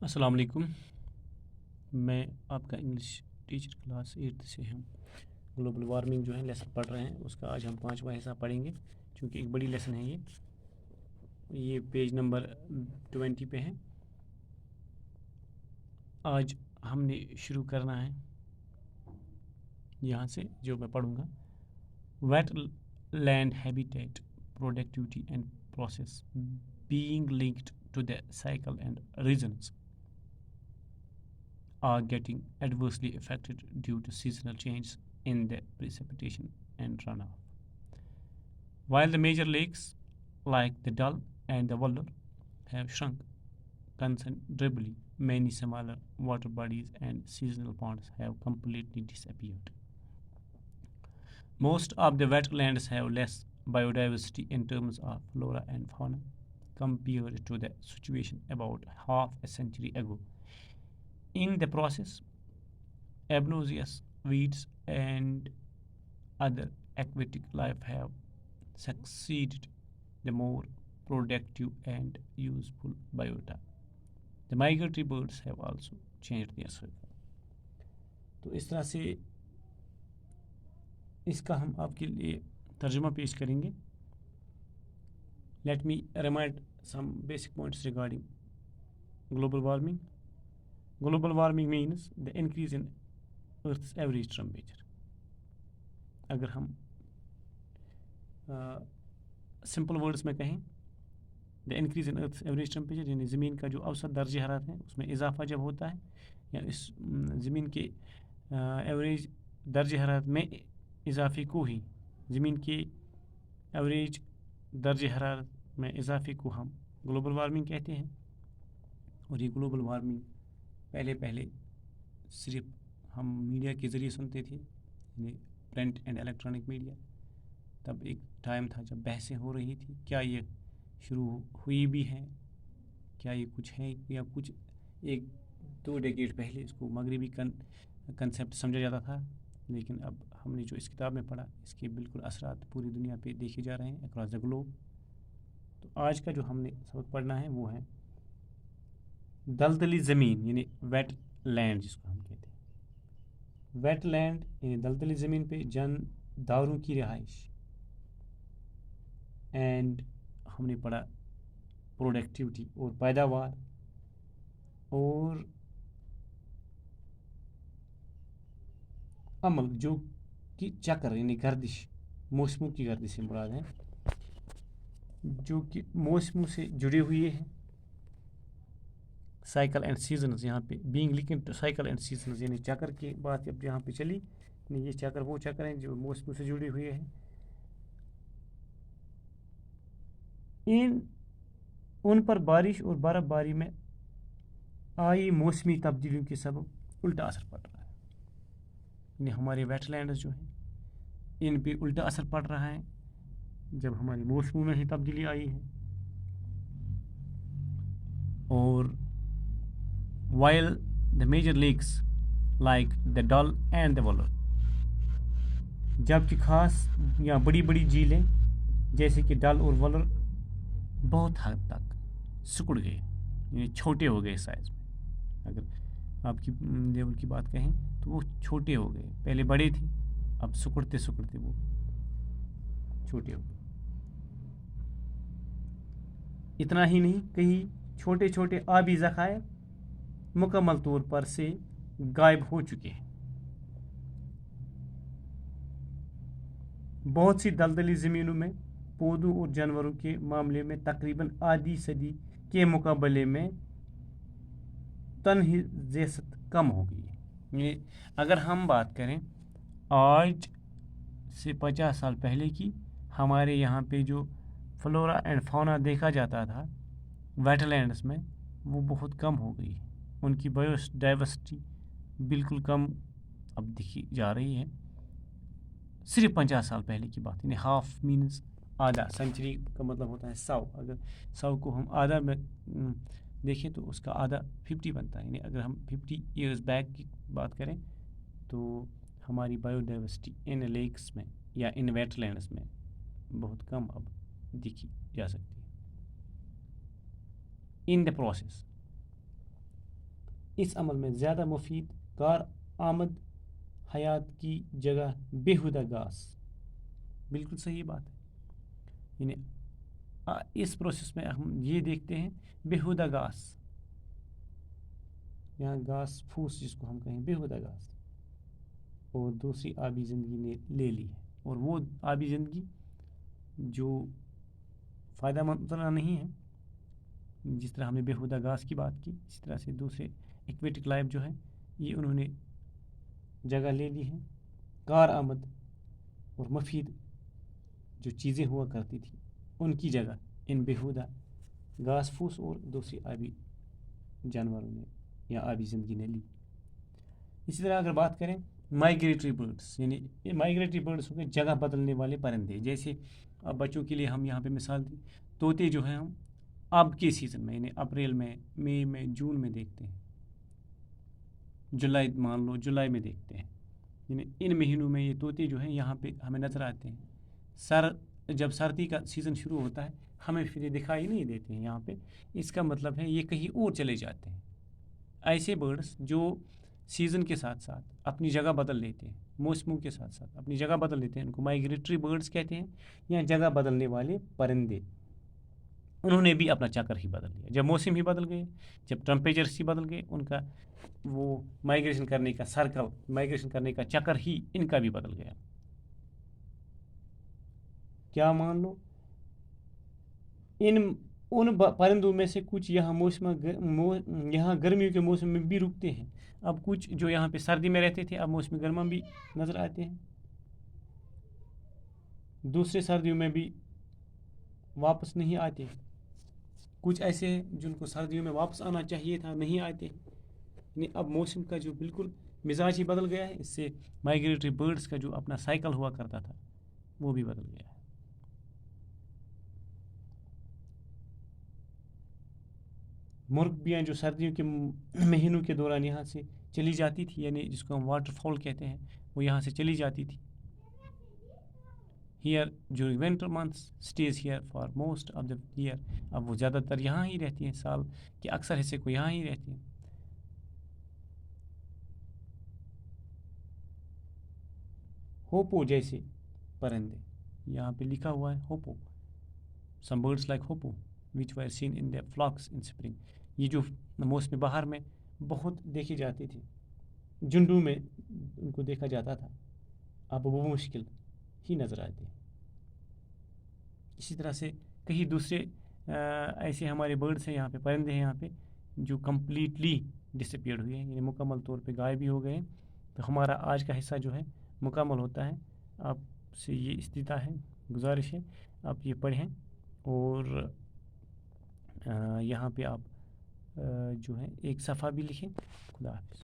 السلام علیکم، میں آپ کا انگلش ٹیچر کلاس 8 سے ہوں۔ گلوبل وارمنگ جو ہے لیسن پڑھ رہے ہیں، اس کا آج ہم 5واں حصہ پڑھیں گے، چونکہ ایک بڑی لیسن ہے یہ پیج نمبر 20 پہ ہے۔ آج ہم نے شروع کرنا ہے یہاں سے جو میں پڑھوں گا۔ Wetland habitat productivity and process being linked to the cycle and reasons are getting adversely affected due to seasonal changes in the precipitation and runoff. While the major lakes like the Dal and the Vallur have shrunk considerably, many smaller water bodies and seasonal ponds have completely disappeared. Most of the wetlands have less biodiversity in terms of flora and fauna compared to the situation about half a century ago. In the process, abnozious weeds and other aquatic life have succeeded the more productive and useful biota. The migratory birds have also changed their survival. تو اس طرح سے اس کا ہم آپ کے لیے ترجمہ پیش کریں گے۔ Let me remind some basic points regarding global warming. Global warming means the increase in Earth's average temperature. اگر ہم simple words میں کہیں the increase in Earth's average temperature یعنی زمین کا جو اوسط درجہ حرارت ہے اس میں اضافہ جب ہوتا ہے یا اس زمین کے ایوریج درجہ حرارت میں اضافے کو ہی زمین کے ایوریج درجہ حرارت میں اضافے کو ہم گلوبل وارمنگ کہتے ہیں۔ اور یہ گلوبل وارمنگ پہلے صرف ہم میڈیا کے ذریعے سنتے تھے، یعنی پرنٹ اینڈ الیکٹرانک میڈیا۔ تب ایک ٹائم تھا جب بحثیں ہو رہی تھی، کیا یہ شروع ہوئی بھی ہے، کیا یہ کچھ ہے یا کچھ 1-2 ڈیکیڈ پہلے اس کو مغربی کنسیپٹ سمجھا جاتا تھا، لیکن اب ہم نے جو اس کتاب میں پڑھا اس کے بالکل اثرات پوری دنیا پہ دیکھے جا رہے ہیں اکراس دا گلوب۔ تو آج کا جو ہم نے سبق پڑھنا ہے وہ ہے دلدلی زمین یعنی ویٹ لینڈ جس کو ہم کہتے ہیں۔ ویٹ لینڈ یعنی دلدلی زمین پہ جانداروں کی رہائش، اینڈ ہم نے پڑھا پروڈکٹیوٹی اور پیداوار، اور عمل جو کہ چکر یعنی گردش، موسموں کی گردش سے مراد ہے، جو کہ موسموں سے جڑے ہوئے ہیں۔ سائیکل اینڈ سیزنز یہاں پہ being linked to cycle and seasons یعنی چکر کی بات اب یہاں پہ چلی، یعنی یہ چکر وہ چکر ہیں جو موسموں سے جڑے ہوئے ہیں۔ ان پر بارش اور برف باری میں آئی موسمی تبدیلیوں کے سبب الٹا اثر پڑ رہا ہے، یعنی ہمارے ویٹ لینڈز جو ہیں ان پہ الٹا اثر پڑ رہا ہے جب ہمارے موسموں میں ہی تبدیلی آئی ہے۔ اور while the major lakes like the Dal and the Vallur جبکہ خاص یا بڑی جھیلیں جیسے کہ ڈل اور ولر بہت حد تک سکڑ گئے، یعنی چھوٹے ہو گئے سائز میں۔ اگر آپ کی لیول کی بات کہیں تو وہ چھوٹے ہو گئے، پہلے بڑے تھے اب سکڑتے وہ چھوٹے ہو گئے۔ اتنا ہی نہیں، کہیں چھوٹے آبی ذخائر مکمل طور پر سے غائب ہو چکے ہیں۔ بہت سی دلدلی زمینوں میں پودوں اور جانوروں کے معاملے میں تقریباً آدھی صدی کے مقابلے میں تنحیزیت کم ہو گئی ہے۔ اگر ہم بات کریں آج سے 50 سال پہلے کی، ہمارے یہاں پہ جو فلورا اینڈ فونا دیکھا جاتا تھا ویٹ لینڈس میں، وہ بہت کم ہو گئی ہے۔ ان کی بایو ڈائیورسٹی بالکل کم اب دکھی جا رہی ہے۔ صرف 50 سال پہلے کی بات، یعنی ہاف مینز آدھا، سینچری کا مطلب ہوتا ہے 100۔ اگر 100 کو ہم آدھا میں دیکھیں تو اس کا آدھا 50 بنتا ہے، یعنی اگر ہم 50 ایئرز بیک کی بات کریں تو ہماری بایو ڈائیورسٹی ان لیکس میں یا ان ویٹ لینڈس میں بہت کم اب دیکھی جا سکتی ہے۔ ان دا پروسیس اس عمل میں زیادہ مفید کار آمد حیات کی جگہ بےہودہ گھاس. بالکل صحیح بات ہے. یعنی اس پروسیس میں ہم یہ دیکھتے ہیں بےہودہ گھاس، یہاں گھاس پھوس جس کو ہم کہیں بےہودہ گھاس، اور دوسری آبی زندگی نے لے لی ہے. اور وہ آبی زندگی جو فائدہ مند نہیں ہے، جس طرح ہم نے بےہودہ گھاس کی بات کی، اسی طرح سے دوسرے ایکویٹک لائف جو ہے یہ انہوں نے جگہ لے لی ہے. کار آمد اور مفید جو چیزیں ہوا کرتی تھی ان کی جگہ ان بےہودہ گھاس پھوس اور دوسری آبی جانوروں نے یا آبی زندگی نے لی. اسی طرح اگر بات کریں مائیگریٹری برڈس، یعنی مائیگریٹری برڈس ہو گئے جگہ بدلنے والے پرندے. جیسے اب بچوں کے لیے ہم یہاں پہ مثال دی، طوطے جو ہیں ہم اب کے سیزن میں یعنی اپریل میں، مئی میں، جون میں دیکھتے ہیں، جولائی مان لو جولائی میں دیکھتے ہیں. یعنی ان مہینوں میں یہ طوطے جو ہیں یہاں پہ ہمیں نظر آتے ہیں. جب سردی کا سیزن شروع ہوتا ہے ہمیں پھر یہ دکھائی نہیں دیتے ہیں یہاں پہ. اس کا مطلب ہے یہ کہیں اور چلے جاتے ہیں. ایسے برڈس جو سیزن کے ساتھ ساتھ اپنی جگہ بدل لیتے ہیں، موسموں کے ساتھ ساتھ اپنی جگہ بدل لیتے ہیں، ان کو مائیگریٹری برڈس کہتے ہیں یا جگہ بدلنے والے پرندے. انہوں نے بھی اپنا چکر ہی بدل لیا. جب موسم ہی بدل گئے، جب ٹمپریچرس ہی بدل گئے، ان کا وہ مائیگریشن کرنے کا سرکل، مائیگریشن کرنے کا چکر ہی ان کا بھی بدل گیا. کیا مان لو ان پرندوں میں سے کچھ یہاں یہاں گرمیوں کے موسم میں بھی رکتے ہیں. اب کچھ جو یہاں پہ سردی میں رہتے تھے اب موسم گرما بھی نظر آتے ہیں. دوسرے سردیوں میں بھی واپس نہیں آتے. کچھ ایسے ہیں جن کو سردیوں میں واپس آنا چاہیے تھا، نہیں آتے. یعنی اب موسم کا جو بالکل مزاج ہی بدل گیا ہے. اس سے مائیگریٹری برڈس کا جو اپنا سائیکل ہوا کرتا تھا وہ بھی بدل گیا ہے. مرغیاں جو سردیوں کے مہینوں کے دوران یہاں سے چلی جاتی تھی، یعنی جس کو ہم واٹر فال کہتے ہیں، وہ یہاں سے چلی جاتی تھی. Here during winter months stays here for most of the year. اب وہ زیادہ تر یہاں ہی رہتی ہیں، سال کے اکثر حصے کو یہاں ہی رہتی ہیں. ہوپو جیسے پرندے یہاں پہ لکھا ہوا ہے hoopoe. Some birds like hoopoe which were seen in their flocks in spring. یہ جو موسم بہار میں بہت دیکھی جاتی تھی، جھنڈوں میں ان کو دیکھا جاتا تھا، اب وہ مشکل ہی نظر آتے ہیں. اسی طرح سے کئی دوسرے ایسے ہمارے برڈس ہیں یہاں پہ، پرندے ہیں یہاں پہ جو کمپلیٹلی ڈسپیئرڈ ہوئے ہیں، یعنی مکمل طور پہ غائب ہی ہو گئے ہیں. تو ہمارا آج کا حصہ جو ہے مکمل ہوتا ہے. آپ سے یہ استدعا ہے، گزارش ہے، آپ یہ پڑھیں اور یہاں پہ آپ جو ہے ایک صفحہ بھی لکھیں. خدا حافظ.